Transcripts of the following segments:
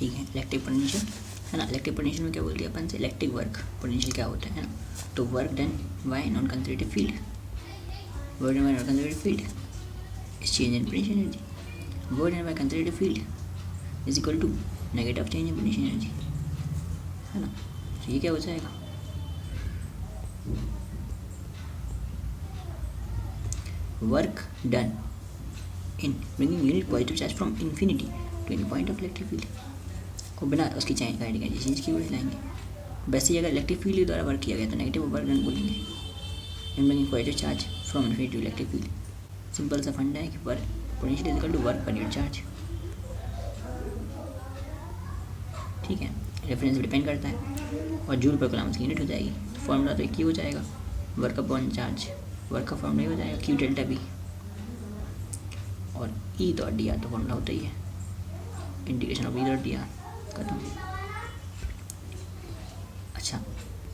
ठीक है, electric potential है ना। इलेक्ट्रिक पोटेंशियल में क्या बोल दिया अपन से, इलेक्ट्रिक वर्क पोटेंशियल क्या होता है ना। तो work done by non conservative field, work done by non conservative field is change in potential energy, work done by conservative field is equal to negative change in potential energy, है ना। तो ये क्या हो जाएगा, work done in bringing unit positive charge from infinity to any point of electric field को बिना उसकी चेंज की वजह लाएंगे। वैसे अगर इलेक्ट्रिक फील्ड द्वारा वर्क किया गया तो नेगेटिव वर्क डन बोलेंगे। In bringing positive charge from infinity to electric field, simple सा फंडा है कि work potential is equal to work per unit charge. ठीक है, रेफरेंस डिपेंड करता है और जूल पर कूलम्ब की यूनिट हो जाएगी। तो फॉर्मूला तो एक ही हो जाएगा, वर्क अपॉन चार्ज, वर्क का फॉर्मूला ही हो जाएगा क्यू डेल्टा बी, और ई डॉट डी आर तो फॉर्मूला होता ही है, integration of E dot d are खत्म। अच्छा,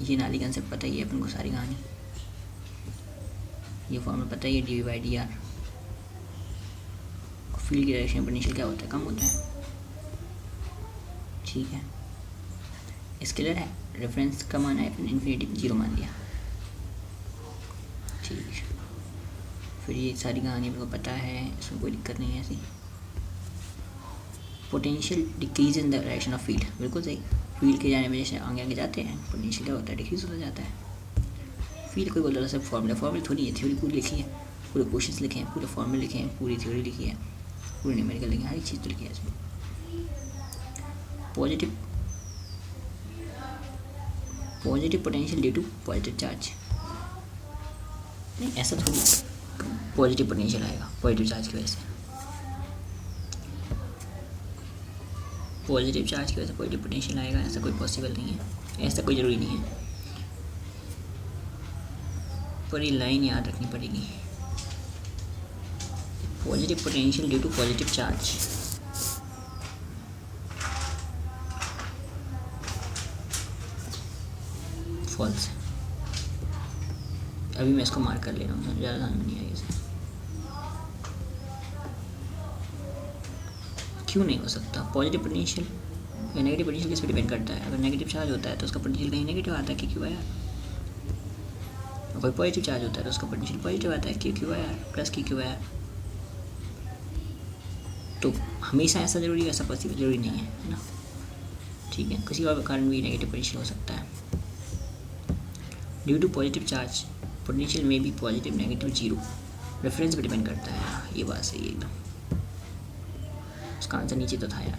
ये नाली कंसेप्ट पता ही है अपन को, सारी कहानी, ये फॉर्मूला पता ही है, d v by d r. और फील्ड की डायरेक्शन पोटेंशियल क्या होता है, कम होता है। ठीक है, स्केलर है, रेफरेंस का मान है अपन इन्फिनिटी 0 मान दिया। ठीक है, फिर ये सारी कहानी मेरे को पता है, इसमें कोई दिक्कत नहीं है ऐसी। Potential decrease in the direction of field, बिल्कुल सही। फील्ड के जाने में जैसे आगे आगे जाते हैं पोटेंशियल क्या होता है, डिक्रीज होता जाता है। फील्ड कोई बोल रहा सब फॉर्मूला थोड़ी है, थ्योरी पूरी लिखी है, पूरे क्वेश्चंस लिखे हैं, पूरे फॉर्मूले लिखे हैं, पूरी थ्योरी लिखी है, पूरे न्यूमेरिकल लिखे हैं, हर एक चीज़ तो लिखी है इसमें। Positive potential due to positive charge, नहीं ऐसा थोड़ी पॉजिटिव पोटेंशियल आएगा पॉजिटिव चार्ज की वजह से, पॉजिटिव चार्ज की वजह से पॉजिटिव पोटेंशियल आएगा, ऐसा कोई पॉसिबल नहीं है, ऐसा कोई ज़रूरी नहीं है। पर ये लाइन याद रखनी पड़ेगी, positive potential due to positive charge. False, अभी मैं इसको मार्क कर ले रहा हूँ, ज़्यादा ध्यान में नहीं आएगी इसे। क्यों नहीं हो सकता, पॉजिटिव पोटेंशियल या नेगेटिव पोटेंशियल किस पे डिपेंड करता है। अगर नेगेटिव चार्ज होता है तो उसका पोटेंशियल कहीं नेगेटिव आता है, क्यों आया। कोई पॉजिटिव चार्ज होता है तो उसका पोटेंशियल पॉजिटिव आता है, क्यों आया प्लस क्यों आया। तो हमेशा ऐसा ज़रूरी है, ऐसा पॉसिबल ज़रूरी नहीं है ना। ठीक है, किसी और कारण भी नेगेटिव पोटेंशियल हो सकता है। Due to positive charge potential में भी पॉजिटिव नेगेटिव जीरो, रेफरेंस पे डिपेंड करता है। ये बात सही है एकदम, उसका आंसर नीचे तो था यार,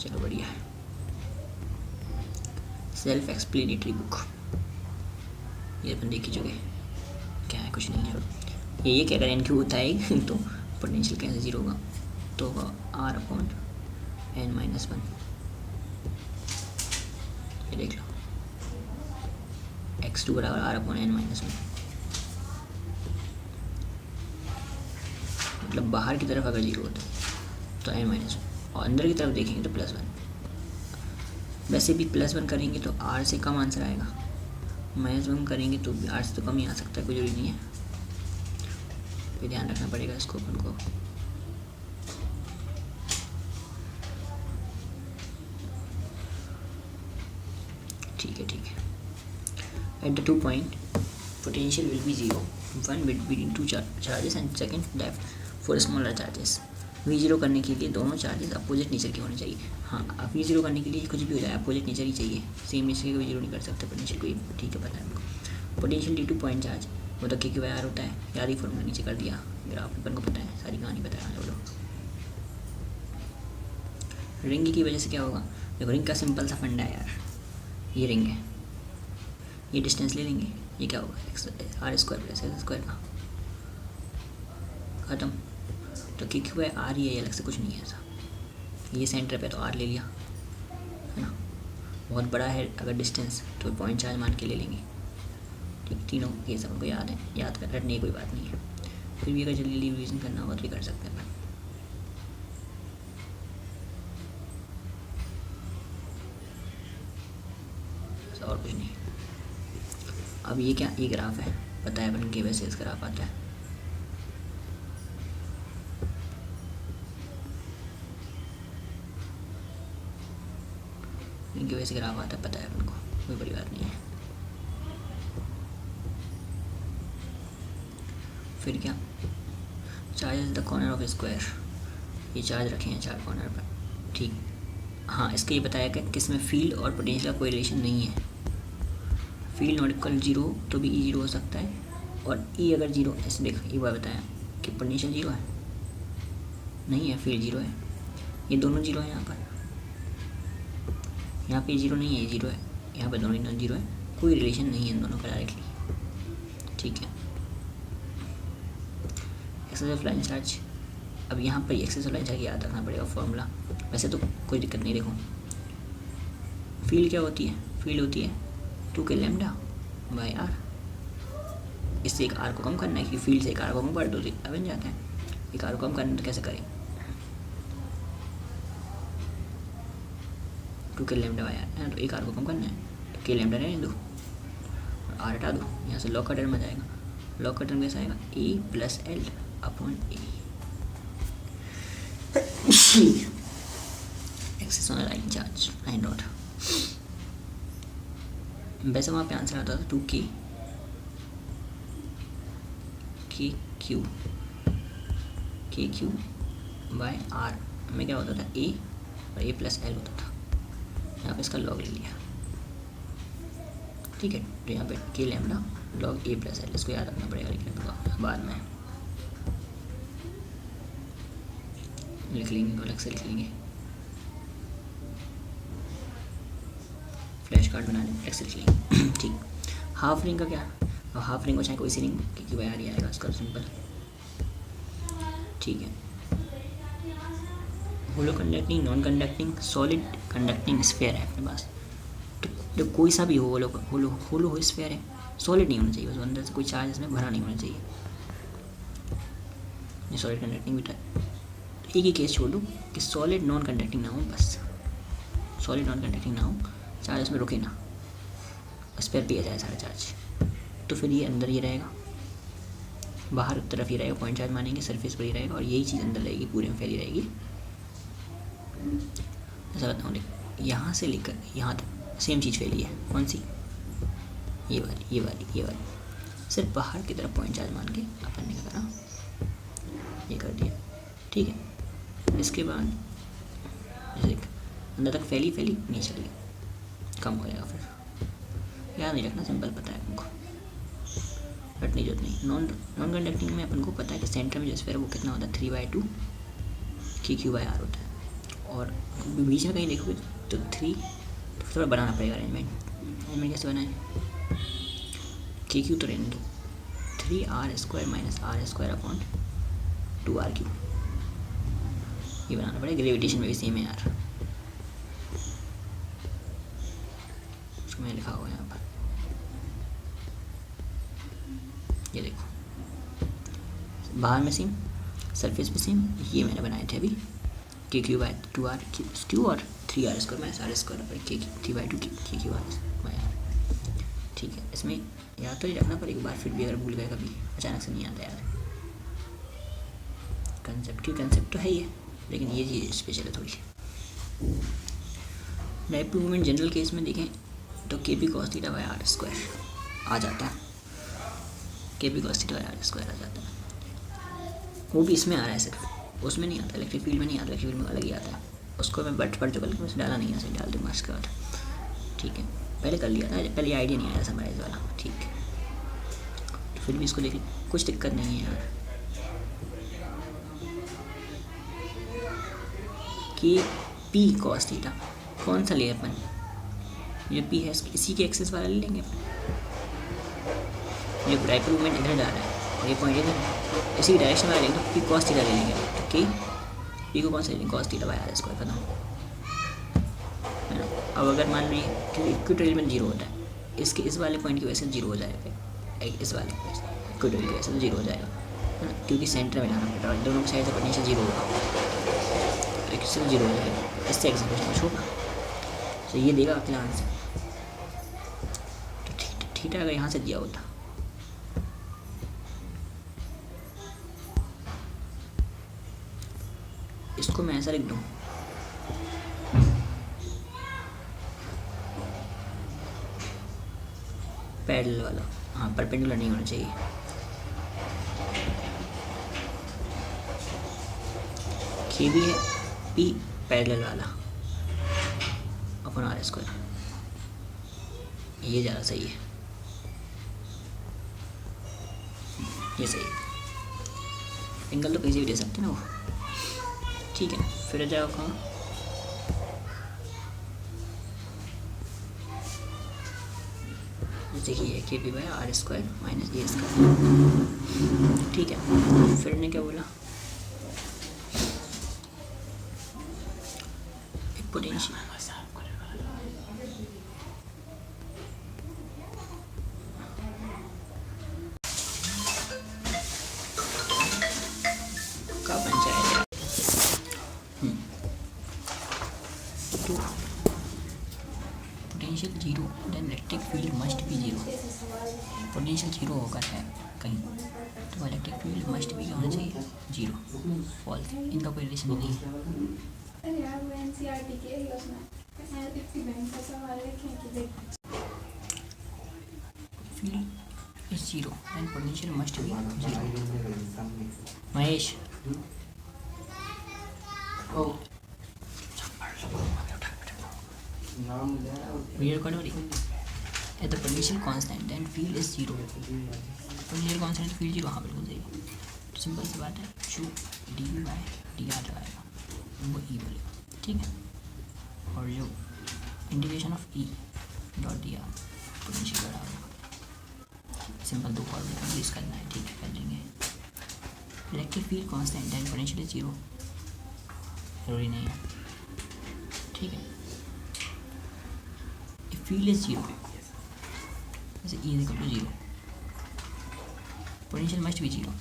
चलो बढ़िया है। सेल्फ एक्सप्लेनेटरी बुक, ये अपन देख ही चुके, क्या है कुछ नहीं है। ये क्या करें, क्यों होता है तो पोटेंशियल कैसे जीरो होगा, तो होगा आर अपॉन एन माइनस 1। ये देख लो, x2 बराबर आर अपॉन एन माइनस 1, मतलब बाहर की तरफ अगर जीरो होता है तो एन माइनस 1, और अंदर की तरफ देखेंगे तो +1। वैसे भी +1 करेंगे तो आर से कम आंसर आएगा, -1 करेंगे तो भी आर से तो कम ही आ सकता है, कोई जरूरी नहीं है। तो ध्यान रखना पड़ेगा इसको अपन को। ठीक है, at the 2 point potential will be 0, one between two charges and second left for smaller charges। V0 करने के लिए दोनों चार्जेस अपोजिट नेचर के होने चाहिए। हाँ, अब V0 करने के लिए कुछ भी हो जाए अपोजिट नेचर ही चाहिए, सेम नेचर के V0 नहीं कर सकते पोटेंशियल कोई। ठीक है, पता है हमको। Potential due two point charge वो तो क्योंकि आर होता है, याद ही फॉर्मूला नीचे कर दिया, ग्राफ अपन को पता है, सारी कहानी बताया बोलो। रिंग की वजह से क्या होगा, देखो रिंग का सिंपल सा फंडा है यार, ये रिंग है, ये डिस्टेंस ले लेंगे, ये क्या होगा r square plus x square का, ख़त्म। तो क्योंकि वह आर ही है, अलग से कुछ नहीं है ऐसा। ये सेंटर पे तो आर ले लिया है ना, बहुत बड़ा है अगर डिस्टेंस तो पॉइंट चार्ज मान के ले लेंगे। ठीक, तीनों ये सब हमको याद है, याद कर रटने की कोई बात नहीं है। फिर भी अगर जल्दी रिवीजन करना होगा तो भी कर सकते हैं। और कुछ नहीं। अब ये क्या, ये ग्राफ है, पता है अपन के वैसे इस ग्राफ आता है। इनकी वजह से ग्राफ आता है, पता है उनको, कोई बड़ी बात नहीं है। फिर क्या, charge the corner of square, ये चार्ज रखे हैं चार कॉर्नर पर, ठीक। हाँ, इसका ये बताया कि किस में फील्ड और पोटेंशियल का कोई रिलेशन नहीं है। फील्ड नॉट इक्वल जीरो तो भी ई जीरो हो सकता है, और ई अगर जीरो, ऐसे देख ये बात बताया कि पोटेंशियल जीरो है, नहीं है, फील्ड जीरो है, ये दोनों जीरो है यहाँ पर, यहाँ पे जीरो नहीं है, ये जीरो है, यहाँ पर दोनों जीरो है, कोई रिलेशन नहीं है इन दोनों का डायरेक्टली, ठीक है। एक्सेस ऑफ लाइन चार्ज, अब यहाँ पर एक्सेस ऑफ लाइन चार्ज याद रखना पड़ेगा फॉर्मूला, वैसे तो कोई दिक्कत नहीं। देखो फील्ड क्या होती है, फील्ड होती है 2k लैम्डा बाई आर, इससे एक आर को कम करना है, क्योंकि फील्ड से एक आर को कम कर दो तो बन जाता है, एक आर को कम करना तो कैसे करें, 2k लैम्डा बाई आर है, तो एक आर को कम करना है, तो k लैम्डा रहने दो और आर हटा दो, यहाँ से लॉग का टर्म आ जाएगा, लॉग का टर्म कैसा आएगा, A plus L upon A, access on line charge line rod. वैसे वहाँ पे आंसर आता था 2k क्यू बाय आर में क्या होता था, ए और ए प्लस एल होता था, यहाँ पे इसका लॉग ले लिया, ठीक है। तो यहाँ पे k लैम्डा लॉग ए प्लस एल, इसको याद रखना पड़ेगा, लेकिन बाद में लिख लेंगे, अलग से लिख लेंगे, फ्लैश कार्ड बना लेंगे, एक्सेल लिख लेंगे, ठीक। हाफ रिंग का क्या, अब हाफ रिंग हो चाहे कोई सी रिंग, क्योंकि बाहर ही आएगा इसका सिंपल, ठीक है। Hollow conducting, non conducting, solid conducting sphere है अपने पास, तो कोई सा भी हो, होलो हो स्फीयर है, सॉलिड नहीं होना चाहिए, बस अंदर से कोई चार्ज इसमें भरा नहीं होना चाहिए, ये सॉलिड कंडक्टिंग बेटा। एक ही केस छोड़ दूँ कि सॉलिड नॉन कंडक्टिंग ना हो, बस सॉलिड नॉन कंडक्टिंग ना हो, चार्ज इसमें रुके ना, उस पर दिया जाए सारा चार्ज, तो फिर ये अंदर ये रहेगा, बाहर तरफ ये रहेगा, पॉइंट चार्ज मानेंगे, सरफेस पर ही रहेगा, और यही चीज़ अंदर रहेगी, पूरे में फैली रहेगी। ऐसा बताऊँ, देख यहाँ से लेकर यहाँ तक सेम चीज़ फैली है, कौन सी, ये वाली, सिर्फ बाहर की तरफ पॉइंट चार्ज मान के अपन ने क्या करा, ये कर दिया, ठीक है। इसके बाद जैसे अंदर तक फैली नहीं चली, कम हो जाएगा, फिर याद नहीं रखना, सिंपल पता है हमको, रटने जरूरत नहीं। नॉन कंडक्टिंग में अपन को पता है कि सेंटर में जो स्फीयर है वो कितना होता है, 3/2 KQ बाय आर होता है, और बीच में कहीं देखोगे तो 3, तो थोड़ा बनाना पड़ेगा अरेंजमेंट कैसे बनाए, KQ तो रहने दो, 3r² minus r² upon 2r3, ये बनाना पड़ेगा, ग्रेविटेशन में भी सेम है यार, उसको मैंने लिखा हुआ है यहाँ पर, ये देखो बाहर में सेम, सरफेस पे सेम, ये मैंने बनाए थे अभी, KQ बाय 2r और 3r² माइनस r² पर 3/2 KQ बाय आर, ठीक है। इसमें याद तो ये रखना पड़ेगा, एक बार फिर भी अगर भूल गए कभी, अचानक से नहीं आता यार, कंसेप्ट तो है ही है, लेकिन ये चीज़ स्पेशल है थोड़ी। डायपोल मूवमेंट जनरल केस में देखें तो KP cos theta by r² आ जाता है, KP cos theta by r² आ जाता है, वो भी इसमें आ रहा है, सिर्फ उसमें नहीं आता, इलेक्ट्रिक फील्ड में नहीं आता, इलेक्ट्रिक फील्ड में अलग ही आता है, उसको मैं बट पढ़ चुका, लेकिन उसमें डाला नहीं है, डाल दूँगा इसके बाद, ठीक है। पहले कर लिया था, पहले आइडिया नहीं आया समराइज वाला, ठीक है। तो फिर भी इसको देख, कुछ दिक्कत नहीं है यार, KP cos थीटा कौन सा ले अपन, ये P है, इसी के एक्सेस वाला ले लेंगे अपन, ये डायपोल मूवमेंट इधर डाला है और ये पॉइंट इधर है, इसी डायरेक्शन वाला लेंगे तो P cos थीटा ले लेंगे, तो P को कौन सा ले लेंगे, cos थीटा बाय r² खत्म है ना। अब अगर मान लीजिए कि इक्वेटोरियल में 0 होता है, इसके इस वाले पॉइंट की वजह से 0 हो जाएगा, इस वाले इक्वेटोरियल की वजह से 0 हो जाएगा है ना, क्योंकि सेंटर में लाना पड़ेगा, दोनों साइड से पोटेंशियल 0 होगा, तो इससे 0 हो जाएगा, इससे एग्जीक्यूशन कुछ होगा, तो ये देगा अगला आंसर। तो थीटा अगर यहाँ से दिया होता, इसको मैं ऐसा लिख दूँ, पैरेलल वाला, हाँ परपेंडिकुलर नहीं होना चाहिए। के भी है पी पैरेलल वाला अपन आर स्क्वायर, ये ज़्यादा सही है, ये सही है। एंगल तो कहीं से भी दे सकते हैं ना वो, ठीक है। फिर आ जाओ कहाँ, जैसे कि k b by r square minus a square, ठीक है। फिर ने क्या बोला, एक पोटेंशियल का पंचायत, तो potential zero then electric field must be zero. Potential zero होगा है कहीं, तो इलेक्ट्रिक फील्ड मस्ट भी होना चाहिए जीरो, फॉल्स, इनका कोई रिलेशन नहीं है। अरे यार वो एनसीईआरटी के है उसमें इतनी बैंक का सवाल है कि field is zero then potential must be zero. Mahesh we are going to at the potential constant then field is zero, potential constant field zero, हाँ बिल्कुल सही, तो सिंपल सी बात है, जो डी बाई डी आर लगाएगा वो ई बोलेगा, ठीक है। और जो integration of E dot d r potential लगाएगा, सिंपल दो फॉर्मूला यूज करना है, ठीक है, कर लेंगे। Electric field constant then potential is zero, जरूरी नहीं है, ठीक है। फील्ड इज जीरो, जैसे E is equal to zero, potential must भी जीरो,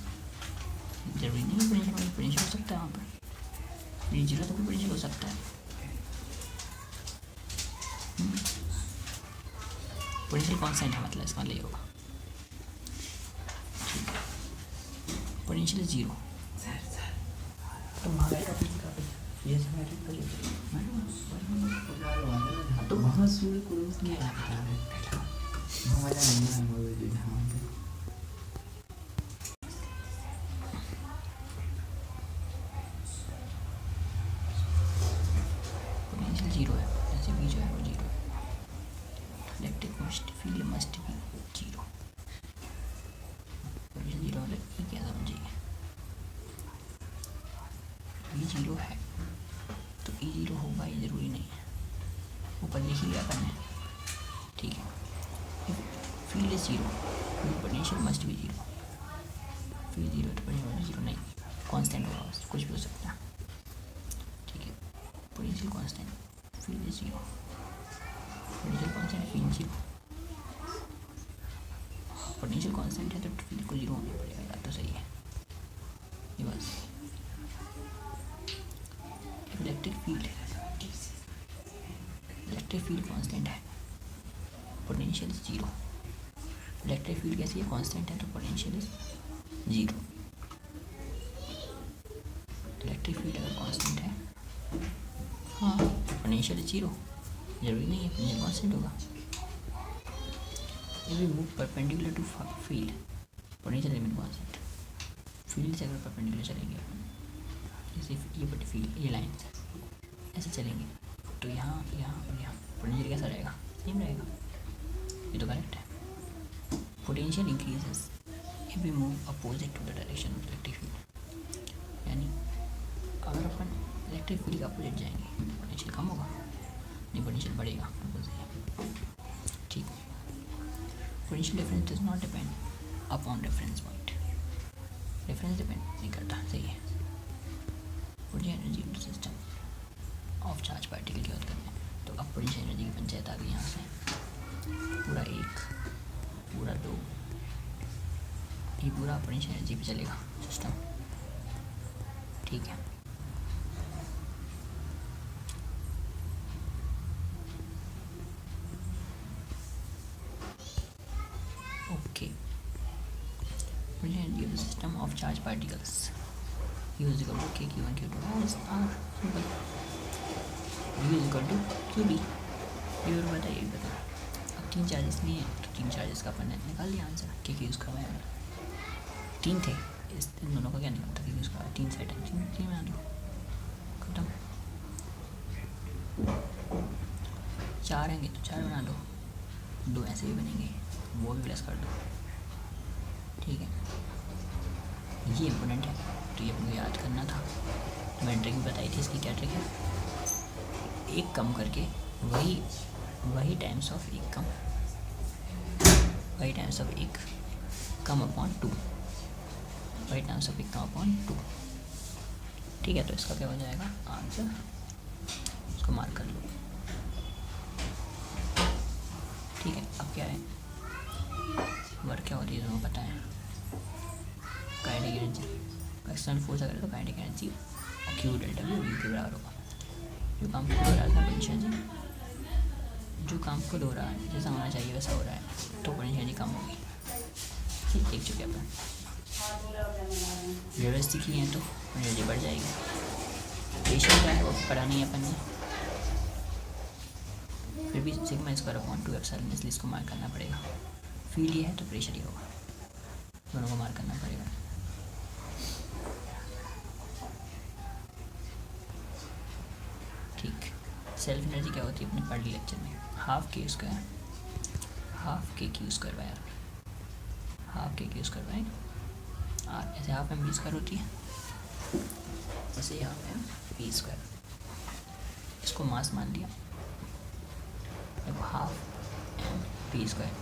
जरूरी नहीं है पोटेंशियल हो सकता है वहाँ पर, ये जीरो तो भी पोटेंशियल हो सकता है। पोटेंशियल कांस्टेंट है, मतलब इसका ले होगा, पोटेंशियल जीरो, तो तो बहुत सूर्य कुरुस नहीं लगता है, हमारा नहीं है वो भी हाँ। पोटेंशियल जीरो है, ऐसे भी जो है वो जीरो है, electric must field must be zero, potential zero वाला ये क्या समझिए, ये जीरो है तो ई जीरो होगा, ये जरूरी नहीं है, ऊपर लिख लिया करना है, ठीक है। Field is zero potential must be zero, field zero तो पोटेंशियल जीरो नहीं, कांस्टेंट होगा, कुछ भी हो सकता है, ठीक है। Potential constant field is zero, potential constant field zero, potential constant है तो फील्ड को जीरो होना पड़ेगा, यार तो सही है ये बस। इलेक्ट्रिक फील्ड कांस्टेंट है, potential is zero, electric field कैसी है, कांस्टेंट है तो potential is zero. Electric field अगर कांस्टेंट है, हाँ पोटेंशियल इज जीरो, जरूरी नहीं है पोटेंशियल कांस्टेंट होगा। If we move perpendicular to field potential remain constant, field से अगर परपेंडिकुलर चलेंगे जैसे ये बड़ी फील्ड, ये लाइन ऐसे चलेंगे तो यहाँ यहाँ और यहाँ पोटेंशियल कैसा रहेगा, सेम रहेगा, ये तो करेक्ट है। Potential increases if we move opposite to the direction of electric field, यानी अगर अपन इलेक्ट्रिक फील्ड के अपोजिट जाएंगे पोटेंशियल कम होगा, नहीं पोटेंशियल बढ़ेगा, बिल्कुल सही, ठीक। Potential difference does not depend upon reference point, reference depend नहीं करता, सही है। Potential energy in system of charge particle की बात करते हैं, तो अब पोटेंशियल एनर्जी की पंचायत आ गई यहाँ से, पूरा एक पूरा दो, ये पूरा पोटेंशियल एनर्जी पे चलेगा सिस्टम, ठीक है। Okay, potential energy of system of charge particles U is equal to K Q1 Q2 R, simple, U is equal to QD, ये और बताइए, बता 3 चार्जेस नहीं है तो 3 चार्जेस का अपन ने निकाल लिया आंसर। के यूज़ करवाया 3 थे, इन दोनों का क्या निकलता? के यूज़ करवाया 3 सेट है, 3 बना दो, खत्म। 4 आएंगे तो 4 बना दो, 2 ऐसे भी बनेंगे, वो भी प्लस कर दो, ठीक है। ये इम्पोर्टेंट है तो ये मुझे याद करना था। तो मैंने ट्रिक भी बताई थी, इसकी क्या ट्रिक है? एक कम करके वही टाइम्स ऑफ एक कम, वही टाइम्स ऑफ एक कम अपॉन 2, वही टाइम्स ऑफ एक कम अपॉन 2, ठीक है। तो इसका क्या हो जाएगा आंसर, इसको मार्क कर लो, ठीक है। अब क्या है, वर्क क्या होती है तुम्हें पता है? काइनेटिक एनर्जी, एक्सटर्नल फोर्स अगर है तो काइनेटिक एनर्जी और क्यू डेल्टा भी यू के बराबर होगा। जो काम खुद हो रहा था पोटेंशियल एनर्जी, जो काम खुद हो रहा है जैसा होना चाहिए वैसा हो रहा है तो पोटेंशियल एनर्जी कम होगी, ठीक। देख चुके अपन, व्यवस्थित की है तो एनर्जी बढ़ जाएगी। रेशियो क्या है वो पढ़ा नहीं है अपन ने, फिर भी सिग्मा स्क्वायर अपॉन 2 एप्सिलॉन, इसलिए इसको मार्क करना पड़ेगा। फील्ड ये है तो प्रेशर ही होगा, दोनों को मार्क करना पड़ेगा। ठीक, सेल्फ एनर्जी क्या होती है अपने पढ़ ली लेक्चर में, half K square Q square by R, half K Q square by R. ऐसे हाफ एम बी स्क्वायर होती है, ऐसे हाफ एम बी स्क्वायर, इसको मास मान लिया। देखो half M V square,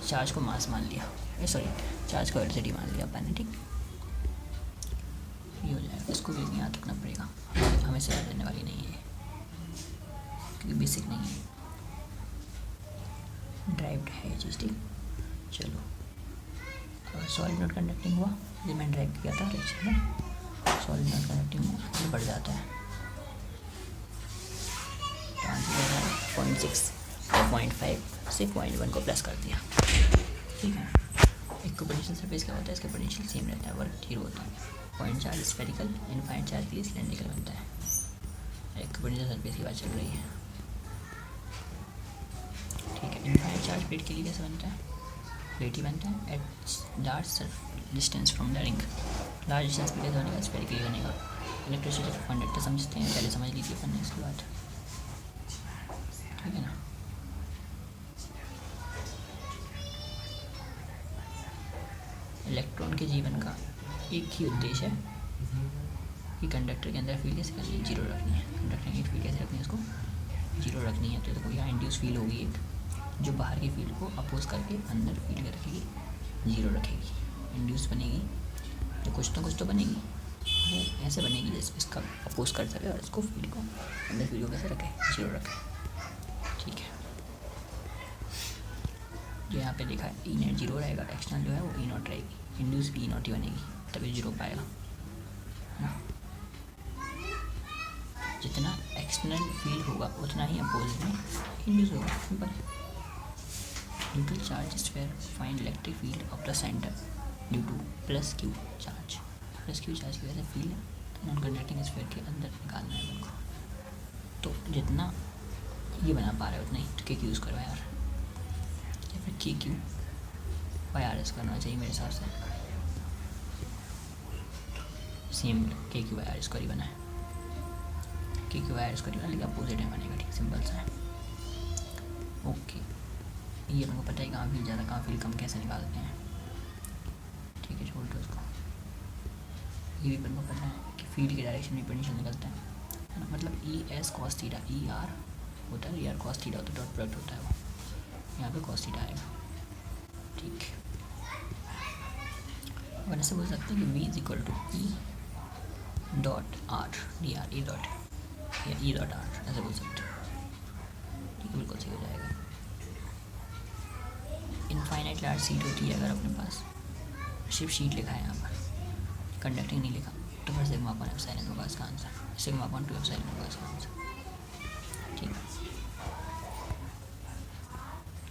charge को मास मान लिया, चार्ज को वेलोसिटी मान लिया अपन ने, ठीक। ये हो जाएगा, इसको भी याद रखना पड़ेगा, हमें से याद रहने वाली नहीं है क्योंकि बेसिक नहीं है, ड्राइव्ड है ये चीज़, ठीक। चलो, अगर सॉलिड नॉट कंडक्टिंग हुआ, जो मैंने ड्राइव किया था लेक्चर में, सॉलिड नॉट कंडक्टिंग हुआ ये बढ़ जाता है, तो आंसर हो जाएगा 0.6 और 0.5 से 0.1 को प्लस कर दिया, ठीक है। एक पोटेंशियल सरफेस क्या होता है, इसका पोटेंशियल सेम रहता है, वर्क 0 होता है। Point charge spherical, infinite charge के लिए सिलेंड्रिकल बनता है। एक पोटेंशियल सरफेस की बात चल रही है, ठीक है। इनफाइनाइट चार्ज प्लेट के लिए कैसे बनता है, प्लेट ही बनता है at large distance from the ring, large distance पे कैसे बनेगा, स्फेरिकली बनेगा। इलेक्ट्रिसिटी कंडक्टर समझते हैं, पहले समझ लीजिए अपन ने इसके बाद, ठीक है ना। इलेक्ट्रॉन के जीवन का एक ही उद्देश्य है कि कंडक्टर के अंदर फील्ड कैसे करनी है, 0 रखनी है। कंडक्टर की फील्ड कैसे रखनी है, इसको 0 रखनी है। तो देखो यहाँ इंड्यूस फील्ड होगी एक, जो बाहर की फील्ड को अपोज करके अंदर फील्ड रखेगी, 0 रखेगी। इंड्यूस बनेगी तो कुछ तो बनेगी, वो ऐसे बनेगी जैसे इसका अपोज कर सके और इसको फील्ड को अंदर फील्ड को कैसे रखे, 0 रखे, ठीक है। जो यहाँ पे देखा है ई नेट 0 रहेगा, एक्सटर्नल जो है वो ई नॉट रहेगी, इंड्यूस भी ई नॉट ही बनेगी, तभी 0 पाएगा ना। जितना एक्सटर्नल फील्ड होगा उतना ही अपोजिट में इंड्यूस होगा, simple. Neutral charge sphere find electric field of the centre due two plus Q charge की वजह से फील्ड नॉन कंडक्टिंग स्फीयर के अंदर निकालना है उनको। तो जितना ये बना पा रहे हो उतना ही के क्यू यूज़ करो यार, या फिर के क्यू बाई आर एस करना चाहिए मेरे हिसाब से, सेम के क्यू बाई आर एस ही बना है, के क्यू बाई आर एस ही बना, लेकिन अपोजिट है बनेगा, ठीक, सिंपल सा है। ओके, ये अपने को पता है कहाँ फील्ड ज़्यादा कहाँ फील्ड कम कैसे निकालते हैं, ठीक है, छोड़ दो उसको। ये भी अपने को पता है कि फील्ड के डायरेक्शन में पोटेंशियल निकलता है ना, मतलब E S cos theta, E R होता है, ई आर कॉस थीटा होता है, डॉट प्रोडक्ट होता है वो, यहाँ पे कॉस थीटा आएगा, ठीक। अपन ऐसे बोल सकते हैं कि v is equal to E dot R D R, E dot या ई डॉट आर, ऐसे बोल सकते हो, ठीक है, बिल्कुल सही हो जाएगा। इनफाइनाइट लार्ज शीट होती है, अगर अपने पास सिर्फ शीट लिखा है यहाँ पर, कंडक्टिंग नहीं लिखा, तो फिर सिग्मा अपॉन एप्सिलॉन होगा इसका आंसर, सिग्मा अपॉन 2 एप्सिलॉन होगा इसका आंसर, ठीक है।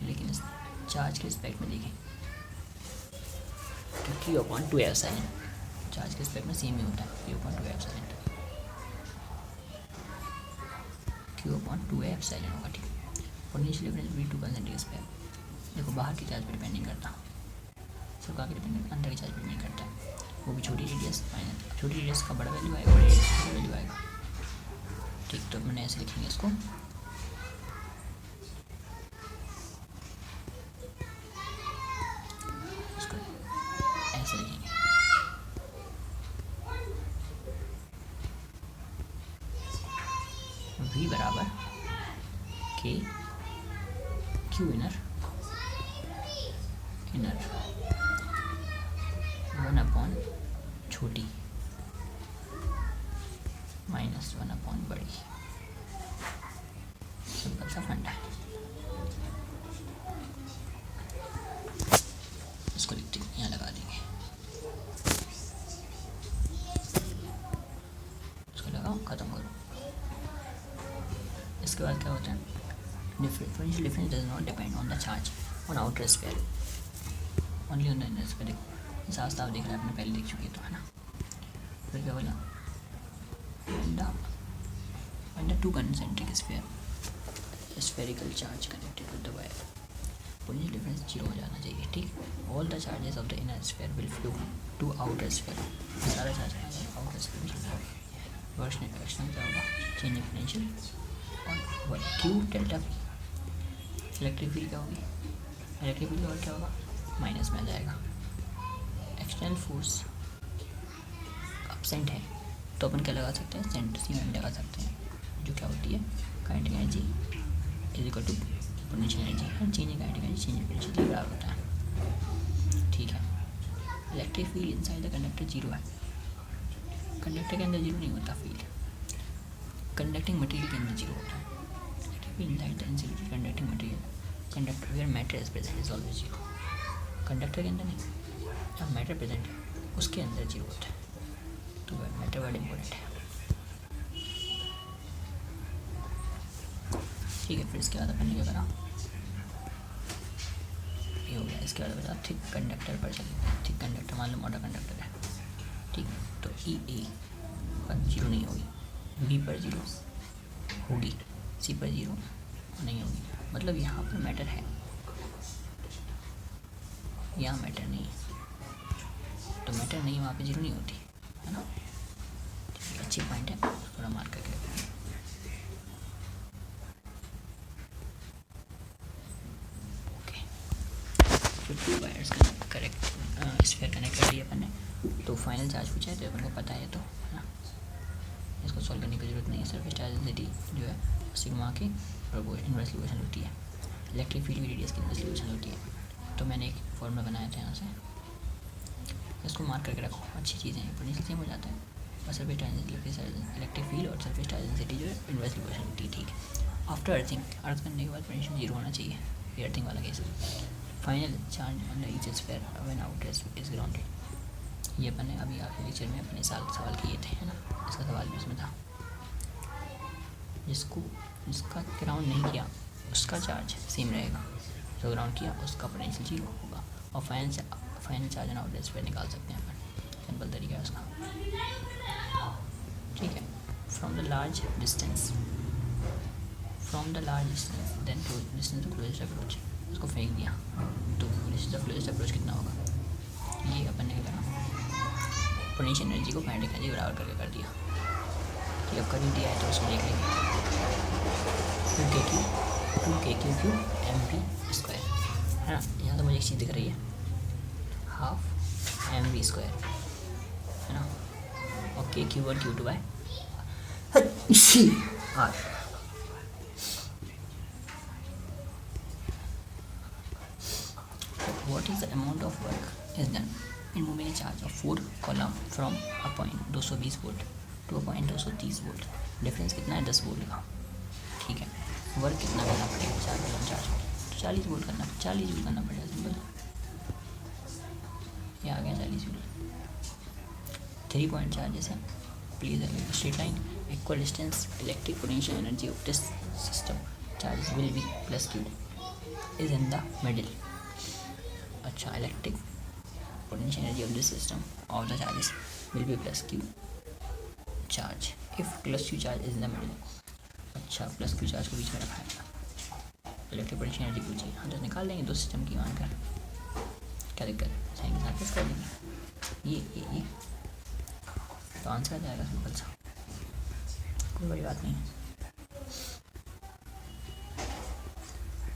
लेकिन इस चार्ज के रिस्पेक्ट में देखें तो क्यू अपॉन 2 एप्सिलॉन चार्ज के रिस्पेक्ट में सेम ही होता है, Q upon 2 epsilon, Q upon 2 epsilon होगा, ठीक। Potential difference V2 concentric square, देखो बाहर की चार्ज पर डिपेंड नहीं करता, सिर्फ आगे डिपेंड करता, अंदर की चार्ज पर नहीं करता, वो भी छोटी रेडियस माइनस छोटी रेडियस का बड़ा वैल्यू आएगा, बड़ी रेडियस का वैल्यू आएगा। ठीक, तो मैंने ऐसे लिखेंगे इसको, ऐसे लिखेंगे। V बराबर K Q इनर 1 छोटी -1 बड़ी। सिंपल सा फंडा है, इसको लिखते हैं, यहाँ लगा देंगे, इसको लगाओ, ख़त्म करो। इसके बाद क्या होता है, differential difference does not depend on the charge on outer sphere, only on the inner sphere. देखो साफ साफ दिख रहा है, आपने पहले देख चुकी है तो, है ना। फिर क्या बोला, when the two concentric spherical charge connected with the wire, potential difference 0 हो जाना चाहिए। ठीक, all the charges of the inner sphere will flow to outer sphere, सारा चार्ज आउटर स्फीयर में चला जाएगा। वर्ष में एक्शन क्या होगा, चेंज इन पोटेंशियल और Q delta P. Electric field क्या होगी, इलेक्ट्रिक फील्ड और क्या होगा, माइनस में आ जाएगा। एक्सटर्नल फोर्स एब्सेंट है तो अपन क्या लगा सकते हैं, सेंट लगा सकते हैं, जो क्या होती है, kinetic energy is equal to potential energy, और change in kinetic energy change in potential के बराबर होता है। ठीक है, electric field inside the conductor 0 है, कंडक्टर के अंदर 0 नहीं होता फील्ड, कंडक्टिंग मटेरियल के अंदर 0 होता है। Electric field inside the insulated conducting material, conductor where matter is present is always 0, conductor के अंदर नहीं, जब मैटर प्रेजेंट है उसके अंदर 0 होता है, तो मैटर वर्ड इम्पोर्टेंट है। ठीक है, फिर इसके बाद अपन ने क्या करा, ये हो गया। इसके बाद बता थिक कंडक्टर पर चलेंगे। थिक कंडक्टर मान लो मोटा कंडक्टर है, ठीक, तो ई ए पर 0 नहीं होगी, बी पर 0 होगी, सी पर 0 नहीं होगी, मतलब यहाँ पर मैटर है, यहाँ मैटर नहीं है, तो मैटर नहीं वहाँ पे 0 नहीं होती, है ना। अच्छी पॉइंट है, थोड़ा मार्क करके रखेंगे। ओके, फिर 2 वायर्स करेक्ट स्फीयर कनेक्ट कर दिया अपन ने, तो फाइनल चार्ज पूछा है तो अपन को पता है, तो है ना, इसको सॉल्व करने की जरूरत नहीं है। सरफेस चार्ज डेंसिटी जो है सिग्मा की इनवर्स रिलेशन होती है, इलेक्ट्रिक फील्ड की रेडियस की इनवर्स रिलेशन होती है। तो मैंने एक फॉर्मूला बनाया था यहाँ से, इसको मार्क करके रखो, अच्छी चीज़ें हैं, पोटेंशियल सेम हो जाता है, और सरफेस चार्ज इलेक्ट्रिक फील्ड और सरफेस चार्ज डेंसिटी जो है इनवर्स रिलेशन होती है। ठीक है, आफ्टर अर्थिंग, अर्थ करने के बाद पोटेंशियल 0 होना चाहिए, ये अर्थिंग वाला case. Final charge on the each sphere when outer is grounded, ये अपन ने अभी आपके लेक्चर में अपने सवाल किए थे, है ना, इसका सवाल भी इसमें था। जिसका ग्राउंड नहीं किया उसका चार्ज सेम रहेगा, जो ग्राउंड किया उसका पोटेंशियल 0 होगा, और final charge on outer sphere निकाल सकते हैं अपन, सिंपल तरीका है उसका। ठीक है, from the large distance then distance to closest approach, उसको फेंक दिया, तो डिस्टेंस टू क्लोजेस्ट अप्रोच कितना होगा, ये अपन ने करा, पोटेंशियल एनर्जी को काइनेटिक एनर्जी बराबर करके कर दिया। ठीक, अब करीब दिया है तो उसको देख लेंगे, 2kq mv², है ना। यहाँ तो मुझे एक चीज़ दिख रही है, हाफ mv², है ना, और kq1 q2 by r। What is the amount of work is done in moving a charge of 4 column from a point 220 volt to a point 230 volt, difference कितना है, 10 वोल्ट का। ठीक है, वर्क कितना करना पड़ेगा, 4 कॉलम चार्ज, तो 40 volt करना, 40 जूल करना पड़ेगा, सिंपल, ये आ गया 40 जूल। 3 पॉइंट चार्जेस हैं, please straight line, equal distance, electric potential energy of this system charge will be plus Q is in the middle. अच्छा, electric potential energy of this system of the charges will be plus Q charge if plus Q charge is in the middle. अच्छा, plus Q charge को बीच में रखा है, electric potential energy पूछी, हाँ तो निकाल देंगे दो सिस्टम की मानकर, क्या दिक्कत है, साइन के साथ प्लस कर देंगे ये तो आंसर आ जाएगा सिंपल सा, कोई बड़ी बात नहीं है।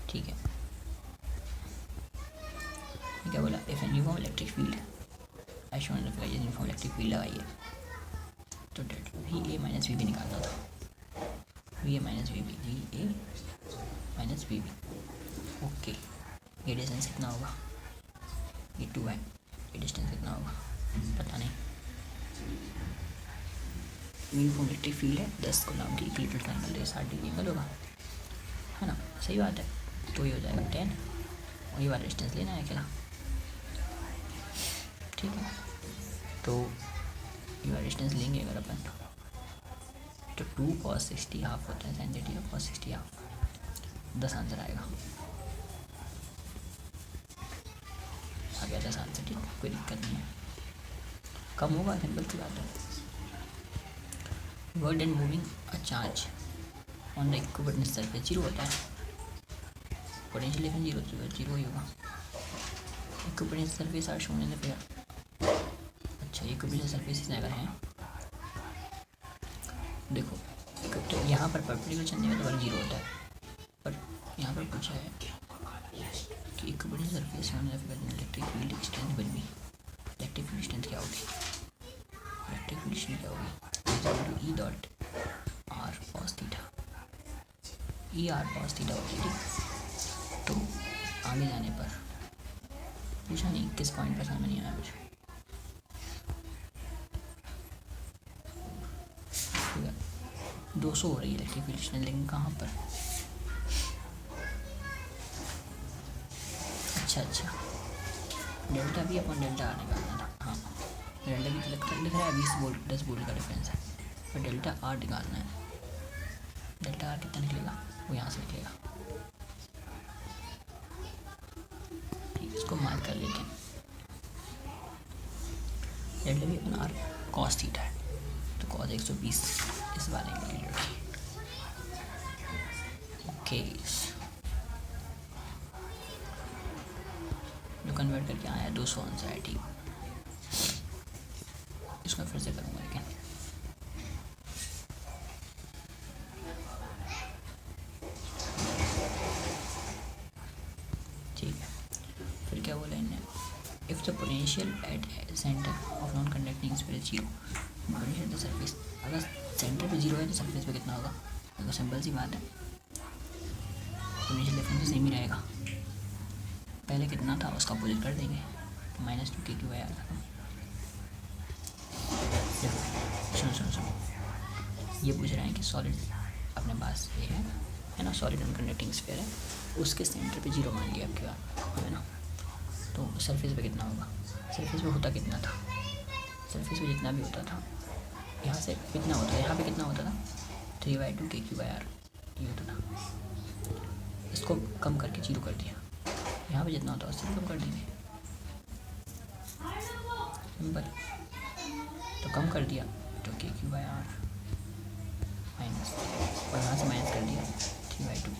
ठीक है, क्या बोला, if an uniform electric field I shown the figure, uniform electric field लगाई है तो that V A minus V B निकालना था, V A minus V B, V A minus V B. Okay, ये डिस्टेंस कितना होगा, ये 2 है, ये डिस्टेंस कितना होगा पता नहीं। यूनिफॉर्म इलेक्ट्रिक फील्ड है 10 कूलम की, इक्विलेटरल ट्रायंगल है, 60 डिग्री एंगल होगा, है ना, सही बात है। तो ये हो जाएगा 10 और ये वाला डिस्टेंस लेना है अकेला, ठीक है। तो ये वाला डिस्टेंस लेंगे अगर अपन तो 2 cos 60 हाफ होता है sin 30 cos 60 हाफ, 10 आंसर आएगा, आ गया 10 आंसर, ठीक, कोई दिक्कत नहीं है, कम होगा, सिंपल सी बात है। Word and moving a charge on the equivalent surface, zero होता है, पोटेंशियल डिफरेंस जीरो ही होगा। Equivalent surface are shown in the figure, अच्छा इक्विवेलेंट सरफेस अगर हैं, देखो तो यहाँ पर परपेंडिकुलर चलने में तो वर्ग जीरो होता है, पर यहाँ पर पूछा है कि equivalent surface on the figure electric field strength will be, electric field strength क्या होगी, इलेक्ट्रिक फील्ड स्ट्रेंथ क्या होगी, ई dot are cos theta, E R cos theta होगी, ठीक। तो आगे जाने पर पूछा नहीं किस पॉइंट पर समझ नहीं आया मुझे, 200 हो रही है इलेक्ट्रिक फील्ड स्ट्रेंथ, लेकिन कहाँ पर, अच्छा डेल्टा भी अपन डेल्टा आर निकालना था, हाँ डेल्टा भी लिख रहा है 20 वोल्ट 10 वोल्ट का डिफरेंस है, पर डेल्टा आर निकालना है, डेल्टा आर कितना निकलेगा वो यहाँ से निकलेगा, ठीक, इसको मार्क कर लेते हैं। डेल्टा भी अपन आर कॉस थीटा है, तो कॉस 120 इस वाले में ले लो, ओके, जो कन्वर्ट करके आया 200 आंसर है, ठीक, इसको फिर से करूँगा लेकिन ठीक है। फिर क्या बोला इन्हें, if the potential at centre of non conducting sphere zero, potential the surface, अगर सेंटर पे जीरो है तो सरफेस पे कितना होगा, तो सिंपल सी बात है, पोटेंशियल डिफरेंस सेम ही रहेगा, पहले कितना था उसका अपोजिट कर देंगे, तो -2 k/q आया था। देखो सुनो, ये पूछ रहे हैं कि सॉलिड अपने पास ये है ना, सॉलिड नॉन कंडक्टिंग स्फीयर है, उसके सेंटर पे जीरो मान लिया आपके बात है ना, तो सरफेस पे कितना होगा, सरफेस पे होता कितना था, सरफेस पे जितना भी होता था यहाँ से कितना होता है, यहाँ पे कितना होता था 3/2 k/r ये होता था, इसको कम करके जीरो कर दिया, यहाँ पे जितना होता है उससे भी कम कर देंगे, सिंपल, तो कम कर दिया तो k/r माइनस, और यहाँ से माइनस कर दिया 3/2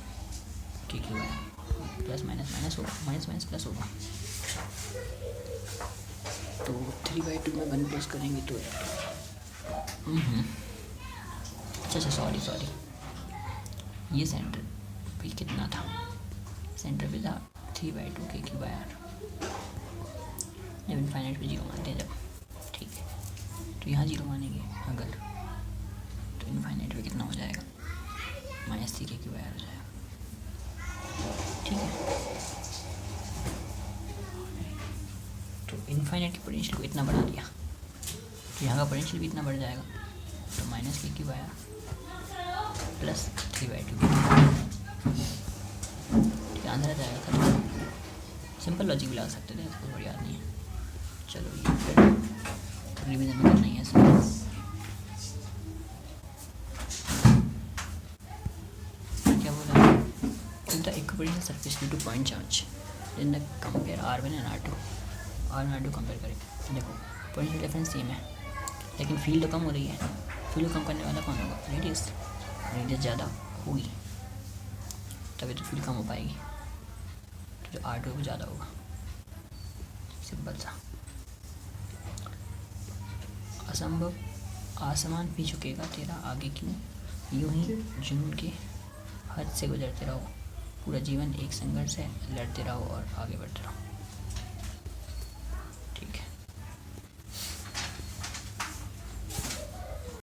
k/r, प्लस माइनस माइनस होगा, माइनस प्लस होगा, तो 3/2 में 1 प्लस करेंगे तो अच्छा सॉरी, ये सेंटर पे कितना था, सेंटर पे था 3/2 k/r, जब इनफाइनाइट पे जीरो मानते हैं जब, ठीक है, तो यहाँ जीरो मानेंगे अगर, तो इनफाइनाइट पे कितना हो जाएगा, -3 k/r हो जाएगा, ठीक है। तो इनफाइनाइट की पोटेंशियल को इतना बढ़ा दिया, तो यहाँ का पोटेंशियल भी इतना बढ़ जाएगा, तो -k/r प्लस 3/2, ठीक है, आंसर आ जाएगा, खत्म, सिंपल लॉजिक भी लगा सकते थे, इसको बड़ी याद नहीं है, चलो ये फिर रिवीजन में करना ही है सर। क्या बोला, in the equivalent surface due two point charge in the compare R1 and R2 compare करें, देखो पोटेंशियल डिफरेंस सेम है, लेकिन फील्ड तो कम हो रही है, फील्ड को कम करने वाला कौन होगा, रेडियस ज़्यादा होगी, तभी तो फील कम हो पाएगी, तो जो आर्ट है वो ज़्यादा होगा। सिंपल सा। असंभव आसमान भी झुकेगा तेरा आगे क्यों, यूं ही जुनून के हद से गुजरते रहो, पूरा जीवन एक संघर्ष है, लड़ते रहो और आगे बढ़ते रहो।